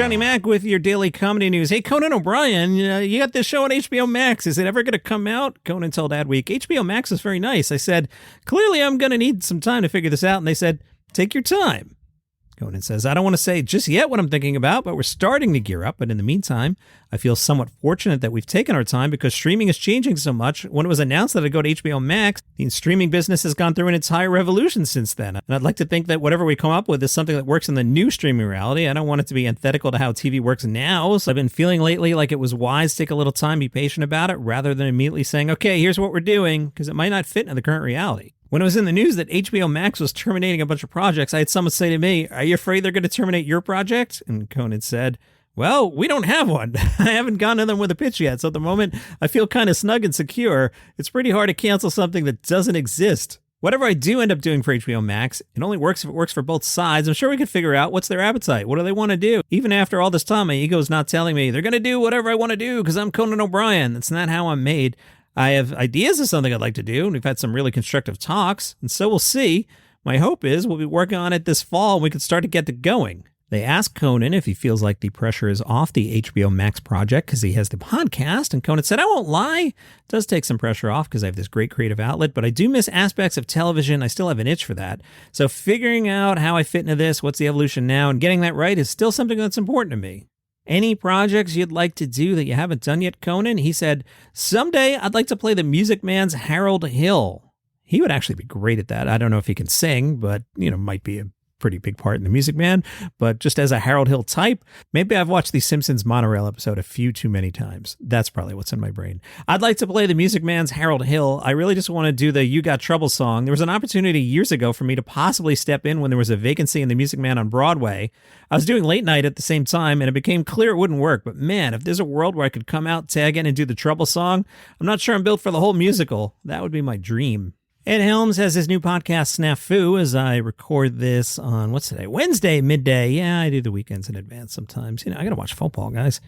Johnny Mac with your daily comedy news. Hey, Conan O'Brien, you got this show on HBO Max. Is it ever going to come out? Conan told Adweek, HBO Max is very nice. I said, clearly I'm going to need some time to figure this out. And they said, take your time. Conan says, I don't want to say just yet what I'm thinking about, but we're starting to gear up. But in the meantime, I feel somewhat fortunate that we've taken our time because streaming is changing so much. When it was announced that I'd go to HBO Max, the streaming business has gone through an entire revolution since then. And I'd like to think that whatever we come up with is something that works in the new streaming reality. I don't want it to be antithetical to how TV works now. So I've been feeling lately like it was wise to take a little time, be patient about it, rather than immediately saying, okay, here's what we're doing, because it might not fit into the current reality. When it was in the news that HBO Max was terminating a bunch of projects, I had someone say to me, are you afraid they're going to terminate your project? And Conan said, well, we don't have one. I haven't gone to them with a pitch yet. So at the moment, I feel kind of snug and secure. It's pretty hard to cancel something that doesn't exist. Whatever I do end up doing for HBO Max, it only works if it works for both sides. I'm sure we could figure out what's their appetite. What do they want to do? Even after all this time, my ego's not telling me they're going to do whatever I want to do because I'm Conan O'Brien. That's not how I'm made. I have ideas of something I'd like to do, and we've had some really constructive talks, and so we'll see. My hope is we'll be working on it this fall, and we can start to get it going. They asked Conan if he feels like the pressure is off the HBO Max project because he has the podcast, and Conan said, I won't lie. It does take some pressure off because I have this great creative outlet, but I do miss aspects of television. I still have an itch for that. So figuring out how I fit into this, what's the evolution now, and getting that right is still something that's important to me. Any projects you'd like to do that you haven't done yet, Conan? He said, someday I'd like to play the Music Man's Harold Hill. He would actually be great at that. I don't know if he can sing, but, might be a pretty big part in The Music Man. But just as a Harold Hill type, maybe I've watched the Simpsons monorail episode a few too many times. That's probably what's in my brain. I'd like to play the Music Man's Harold Hill. I really just want to do the You Got Trouble song. There was an opportunity years ago for me to possibly step in when there was a vacancy in The Music Man on Broadway. I was doing late night at the same time, and it became clear it wouldn't work. But man, if there's a world where I could come out, tag in, and do the Trouble song, I'm not sure I'm built for the whole musical. That would be my dream. Ed Helms has his new podcast, SNAFU, as I record this on, what's today? Wednesday, midday. Yeah, I do the weekends in advance sometimes. I got to watch football, guys.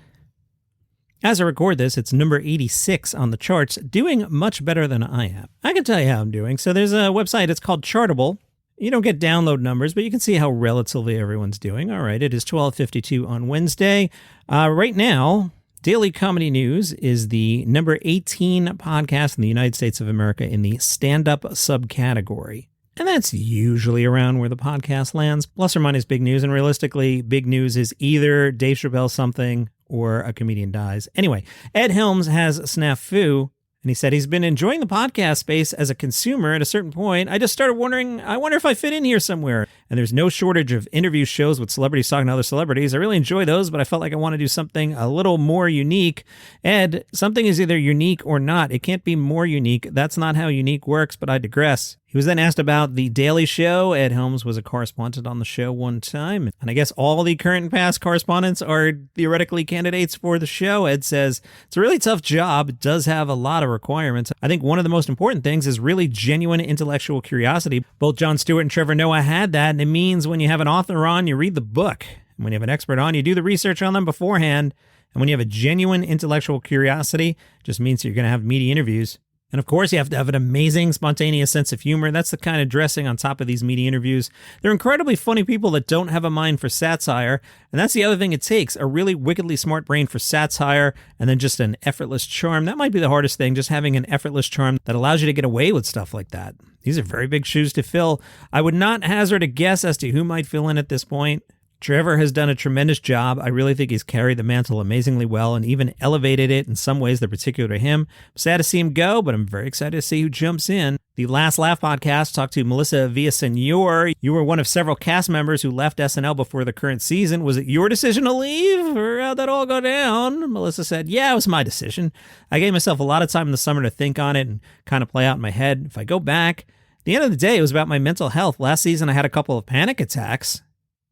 As I record this, it's number 86 on the charts, doing much better than I am. I can tell you how I'm doing. So there's a website, it's called Chartable. You don't get download numbers, but you can see how relatively everyone's doing. All right, it is 12:52 on Wednesday. Right now, Daily Comedy News is the number 18 podcast in the United States of America in the stand-up subcategory. And that's usually around where the podcast lands, plus or minus big news. And realistically, big news is either Dave Chappelle something or a comedian dies. Anyway, Ed Helms has SNAFU, and he said he's been enjoying the podcast space as a consumer. At a certain point, I just started wondering, I wonder if I fit in here somewhere. And there's no shortage of interview shows with celebrities talking to other celebrities. I really enjoy those, but I felt like I want to do something a little more unique. Ed, something is either unique or not. It can't be more unique. That's not how unique works, but I digress. He was then asked about The Daily Show. Ed Helms was a correspondent on the show one time. And I guess all the current and past correspondents are theoretically candidates for the show. Ed says, it's a really tough job. It does have a lot of requirements. I think one of the most important things is really genuine intellectual curiosity. Both Jon Stewart and Trevor Noah had that. And it means when you have an author on, you read the book. And when you have an expert on, you do the research on them beforehand. And when you have a genuine intellectual curiosity, it just means you're going to have meaty interviews. And of course, you have to have an amazing, spontaneous sense of humor. That's the kind of dressing on top of these meaty interviews. They're incredibly funny people that don't have a mind for satire. And that's the other thing it takes, a really wickedly smart brain for satire and then just an effortless charm. That might be the hardest thing, just having an effortless charm that allows you to get away with stuff like that. These are very big shoes to fill. I would not hazard a guess as to who might fill in at this point. Trevor has done a tremendous job. I really think he's carried the mantle amazingly well and even elevated it in some ways that are particular to him. I'm sad to see him go, but I'm very excited to see who jumps in. The Last Laugh podcast talked to Melissa Villasenor. You were one of several cast members who left SNL before the current season. Was it your decision to leave, or how'd that all go down? Melissa said, yeah, it was my decision. I gave myself a lot of time in the summer to think on it and kind of play out in my head. If I go back, at the end of the day, it was about my mental health. Last season, I had a couple of panic attacks.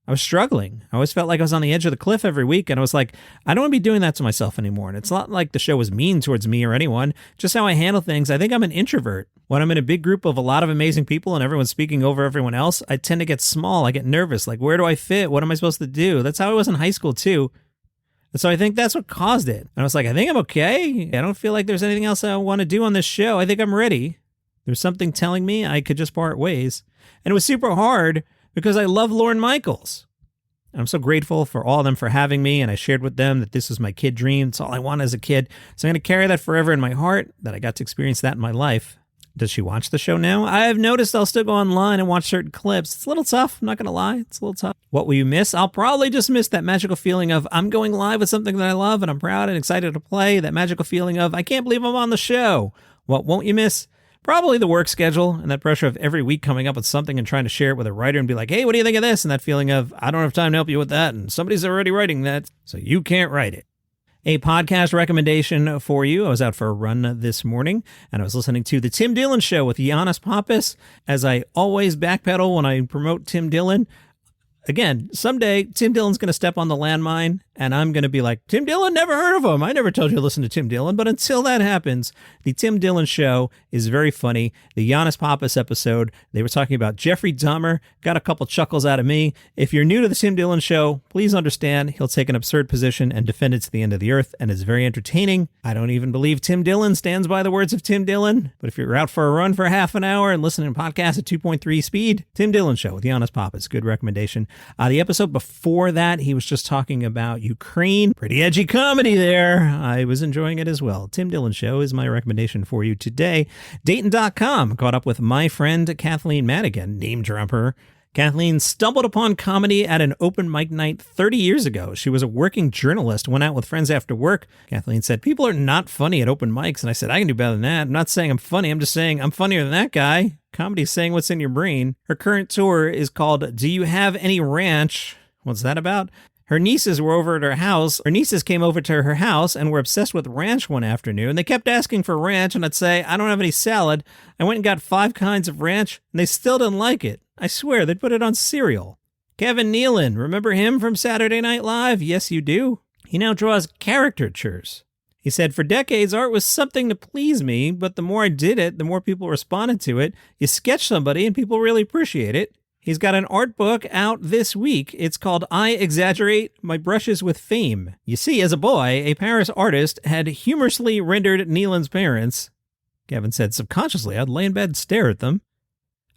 I was struggling. I always felt like I was on the edge of the cliff every week, and I was like, I don't want to be doing that to myself anymore. And it's not like the show was mean towards me or anyone, just how I handle things. I think I'm an introvert. When I'm in a big group of a lot of amazing people and everyone's speaking over everyone else, I tend to get small. I get nervous. Like, where do I fit? What am I supposed to do? That's how I was in high school, too. And so I think that's what caused it. And I was like, I think I'm okay. I don't feel like there's anything else I want to do on this show. I think I'm ready. There's something telling me I could just part ways. And it was super hard because I love Lorne Michaels. I'm so grateful for all of them for having me, and I shared with them that this was my kid dream. It's all I wanted as a kid. So I'm going to carry that forever in my heart, that I got to experience that in my life. Does she watch the show now? I've noticed I'll still go online and watch certain clips. It's a little tough, I'm not going to lie. It's a little tough. What will you miss? I'll probably just miss that magical feeling of I'm going live with something that I love and I'm proud and excited to play. That magical feeling of I can't believe I'm on the show. What won't you miss? Probably the work schedule and that pressure of every week coming up with something and trying to share it with a writer and be like, hey, what do you think of this? And that feeling of I don't have time to help you with that. And somebody's already writing that, so you can't write it. A podcast recommendation for you. I was out for a run this morning and I was listening to The Tim Dillon Show with Yannis Pappas. As I always backpedal when I promote Tim Dillon. Again, someday Tim Dillon's going to step on the landmine and I'm going to be like, Tim Dillon, never heard of him. I never told you to listen to Tim Dillon. But until that happens, the Tim Dillon Show is very funny. The Yannis Pappas episode, they were talking about Jeffrey Dahmer, got a couple chuckles out of me. If you're new to the Tim Dillon Show, please understand he'll take an absurd position and defend it to the end of the earth, and it's very entertaining. I don't even believe Tim Dillon stands by the words of Tim Dillon, but if you're out for a run for half an hour and listening to podcasts at 2.3 speed, Tim Dillon Show with Yannis Pappas, good recommendation. The episode before that, he was just talking about Ukraine. Pretty edgy comedy there. I was enjoying it as well. Tim Dillon Show is my recommendation for you today. Dayton.com caught up with my friend Kathleen Madigan, name dropper. Kathleen stumbled upon comedy at an open mic night 30 years ago. She was a working journalist, went out with friends after work. Kathleen said, people are not funny at open mics. And I said, I can do better than that. I'm not saying I'm funny. I'm just saying I'm funnier than that guy. Comedy is saying what's in your brain. Her current tour is called Do You Have Any Ranch? What's that about? Her nieces were over at her house. Her nieces came over to her house and were obsessed with ranch one afternoon. They kept asking for ranch, and I'd say, I don't have any salad. I went and got 5 kinds of ranch, and they still didn't like it. I swear, they'd put it on cereal. Kevin Nealon, remember him from Saturday Night Live? Yes, you do. He now draws caricatures. He said, for decades, art was something to please me, but the more I did it, the more people responded to it. You sketch somebody, and people really appreciate it. He's got an art book out this week. It's called I Exaggerate My Brushes with Fame. You see, as a boy, a Paris artist had humorously rendered Nealon's parents. Kevin said, subconsciously, I'd lay in bed and stare at them.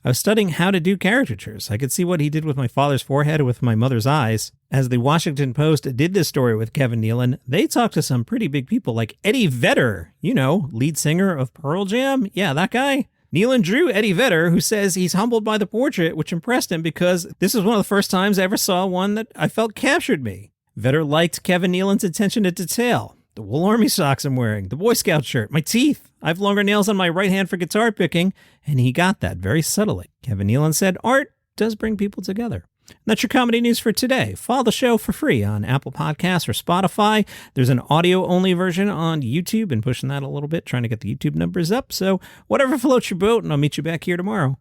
I was studying how to do caricatures. I could see what he did with my father's forehead with my mother's eyes. As the Washington Post did this story with Kevin Nealon, they talked to some pretty big people like Eddie Vedder, you know, lead singer of Pearl Jam. Yeah, that guy. Nealon drew Eddie Vedder, who says he's humbled by the portrait, which impressed him because this was one of the first times I ever saw one that I felt captured me. Vedder liked Kevin Nealon's attention to detail. The wool army socks I'm wearing, the Boy Scout shirt, my teeth. I have longer nails on my right hand for guitar picking, and he got that very subtly. Kevin Nealon said, art does bring people together. And that's your comedy news for today. Follow the show for free on Apple Podcasts or Spotify. There's an audio-only version on YouTube, and pushing that a little bit, trying to get the YouTube numbers up. So whatever floats your boat, and I'll meet you back here tomorrow.